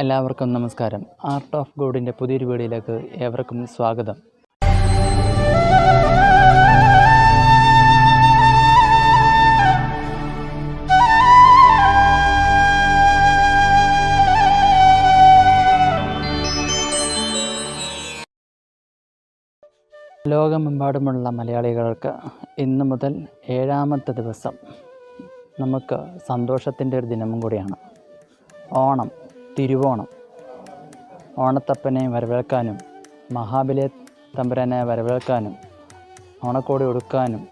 എല്ലാവർക്കും നമസ്കാരം. Art of ഗോഡിൻ്റെ പുതിയൊരു വീഡിയോയിലേക്ക് ഏവർക്കും സ്വാഗതം. ലോകമെമ്പാടുമുള്ള മലയാളികൾക്ക് ഇന്നു മുതൽ 7ാമത്തെ ദിവസം നമുക്ക് സന്തോഷത്തിൻ്റെ ഒരു ദിനവും കൂടിയാണ്. ഓണം, തിരുവോണം. ഓണത്തപ്പനെ വരവേൽക്കാനും മഹാബലി തമ്പുരാനെ വരവേൽക്കാനും ഓണക്കോടി ഉടുക്കാനും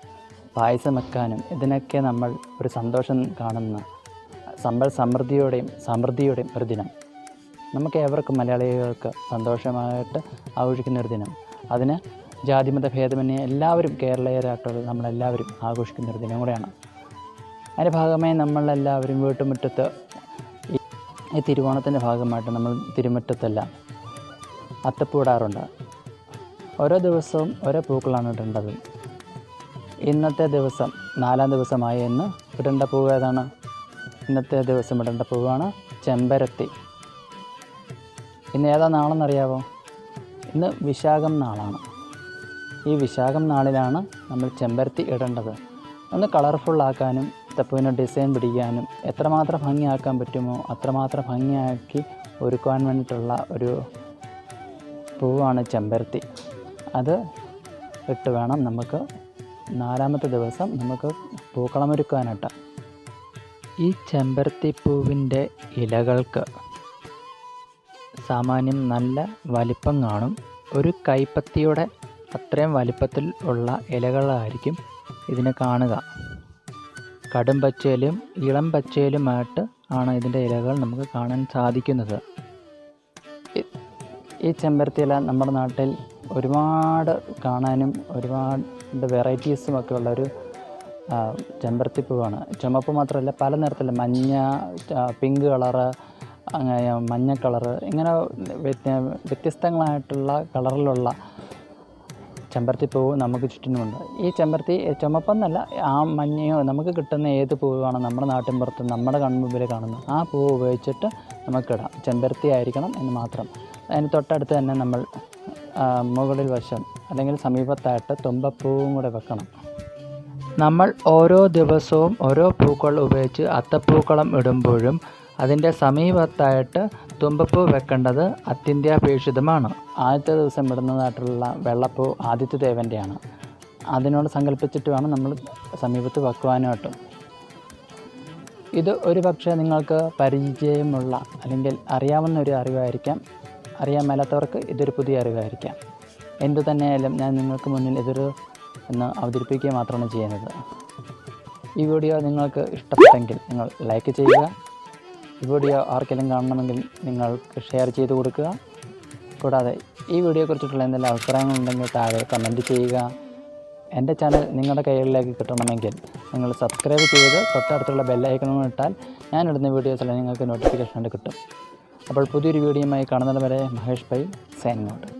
പായസം വെക്കാനും ഇതിനൊക്കെ നമ്മൾ ഒരു സന്തോഷം കാണുന്ന സമൃദ്ധിയുടെയും ഒരു ദിനം. നമുക്ക് ഏവർക്കും മലയാളികൾക്ക് സന്തോഷമായിട്ട് ആഘോഷിക്കുന്ന ഒരു ദിനം. അതിന് ജാതിമത ഭേദമന്യേ എല്ലാവരും കേരളീയരായിട്ടുള്ള നമ്മളെല്ലാവരും ആഘോഷിക്കുന്ന ഒരു ദിനം കൂടെയാണ്. അതിൻ്റെ ഭാഗമായി നമ്മളെല്ലാവരും വീട്ടുമുറ്റത്ത് ഈ തിരുവോണത്തിൻ്റെ ഭാഗമായിട്ട് നമ്മൾ തിരുമുറ്റത്തെല്ലാം അത്തപ്പൂടാറുണ്ട്. ഓരോ ദിവസവും ഓരോ പൂക്കളാണ് ഇടേണ്ടത്. ഇന്നത്തെ ദിവസം 4ാം ദിവസമായി. ഇന്ന് ഇടേണ്ട പൂവ് ഏതാണ്? ഇന്നത്തെ ദിവസം ഇടേണ്ട പൂവാണ് ചെമ്പരത്തി. ഇന്ന് ഏതാ നാളെന്നറിയാവോ? ഇന്ന് വിശാഖം നാളാണ്. ഈ വിശാഖം നാളിലാണ് നമ്മൾ ചെമ്പരത്തി ഇടേണ്ടത്. ഒന്ന് കളർഫുള്ളാക്കാനും അത്തപ്പൂവിന് ഡിസൈൻ പിടിക്കാനും എത്രമാത്രം ഭംഗിയാക്കാൻ പറ്റുമോ അത്രമാത്രം ഭംഗിയാക്കി ഒരുക്കുവാൻ വേണ്ടിയിട്ടുള്ള ഒരു പൂവാണ് ചെമ്പരത്തി. അത് ഇട്ട് വേണം നമുക്ക് 4ാമത്തെ ദിവസം നമുക്ക് പൂക്കളമൊരുക്കാനായിട്ട്. ഈ ചെമ്പരത്തി പൂവിൻ്റെ ഇലകൾക്ക് സാമാന്യം നല്ല വലിപ്പം കാണും. ഒരു കൈപ്പത്തിയുടെ അത്രയും വലിപ്പത്തിൽ ഉള്ള ഇലകളായിരിക്കും ഇതിനെ കാണുക. കടും പച്ചയിലും ഇളം പച്ചയിലുമായിട്ട് ആണ് ഇതിൻ്റെ ഇലകൾ നമുക്ക് കാണാൻ സാധിക്കുന്നത്. ഈ ചെമ്പരത്തി ഇല നമ്മുടെ നാട്ടിൽ ഒരുപാട് കാണാനും ഒരുപാട് വെറൈറ്റീസും ഒക്കെ ഉള്ളൊരു ചെമ്പരത്തി പൂവാണ്. ചുമപ്പ് മാത്രമല്ല, പല നിറത്തിലുള്ള മഞ്ഞ, പിങ്ക് കളറ്, മഞ്ഞ കളറ്, ഇങ്ങനെ വ്യത്യസ്തങ്ങളായിട്ടുള്ള കളറിലുള്ള ചെമ്പരത്തി പൂവ് നമുക്ക് ചുറ്റിനുമുണ്ട്. ഈ ചെമ്പരത്തി ചുമപ്പെന്നല്ല, ആ മഞ്ഞയോ നമുക്ക് കിട്ടുന്ന ഏത് പൂവാണ് നമ്മുടെ നാട്ടിൻപുറത്ത് നമ്മുടെ കൺമുമ്പിൽ കാണുന്നത് ആ പൂവ് ഉപയോഗിച്ചിട്ട് നമുക്കിടാം. ചെമ്പരത്തി ആയിരിക്കണം എന്ന് മാത്രം. അതിന് തൊട്ടടുത്ത് തന്നെ നമ്മൾ മുകളിൽ വശം അല്ലെങ്കിൽ സമീപത്തായിട്ട് തുമ്പപ്പൂവും കൂടെ വെക്കണം. നമ്മൾ ഓരോ ദിവസവും ഓരോ പൂക്കൾ ഉപയോഗിച്ച് അത്തപ്പൂക്കളം ഇടുമ്പോഴും അതിൻ്റെ സമീപത്തായിട്ട് തുമ്പപ്പൂ വെക്കേണ്ടത് അത്യന്താപേക്ഷിതമാണ്. ആദ്യത്തെ ദിവസം ഇടുന്നതായിട്ടുള്ള വെള്ളപ്പൂ ആദിത്യ ദേവൻ്റെയാണ്. അതിനോട് സങ്കല്പിച്ചിട്ട് വേണം നമ്മൾ സമീപത്ത് വെക്കുവാനായിട്ട്. ഇത് ഒരു പക്ഷേ നിങ്ങൾക്ക് പരിചയമുള്ള അല്ലെങ്കിൽ അറിയാവുന്ന ഒരു അറിവായിരിക്കാം. അറിയാൻ മേലാത്തവർക്ക് ഇതൊരു പുതിയ അറിവായിരിക്കാം. എന്തു തന്നെയായാലും ഞാൻ നിങ്ങൾക്ക് മുന്നിൽ ഇതൊരു ഒന്ന് അവതരിപ്പിക്കുക മാത്രമാണ് ചെയ്യുന്നത്. ഈ വീഡിയോ നിങ്ങൾക്ക് ഇഷ്ടപ്പെട്ടെങ്കിൽ നിങ്ങൾ ലൈക്ക് ചെയ്യുക. ഈ വീഡിയോ ആർക്കെങ്കിലും കാണണമെങ്കിൽ നിങ്ങൾക്ക് ഷെയർ ചെയ്ത് കൊടുക്കുക. കൂടാതെ ഈ വീഡിയോയെക്കുറിച്ചിട്ടുള്ള എന്തെങ്കിലും അഭിപ്രായങ്ങളുണ്ടെങ്കിൽ താഴെ കമൻറ്റ് ചെയ്യുക. എൻ്റെ ചാനൽ നിങ്ങളുടെ കൈകളിലേക്ക് കിട്ടണമെങ്കിൽ നിങ്ങൾ സബ്സ്ക്രൈബ് ചെയ്ത് തൊട്ടടുത്തുള്ള ബെല്ലൈക്കണും ഇട്ടാൽ ഞാനിടുന്ന വീഡിയോസിൽ നിങ്ങൾക്ക് നോട്ടിഫിക്കേഷൻ കിട്ടും. അപ്പോൾ പുതിയൊരു വീഡിയോയുമായി കാണുന്നത് വരെ മഹേഷ് പൈ സൈനിങ് ഔട്ട്.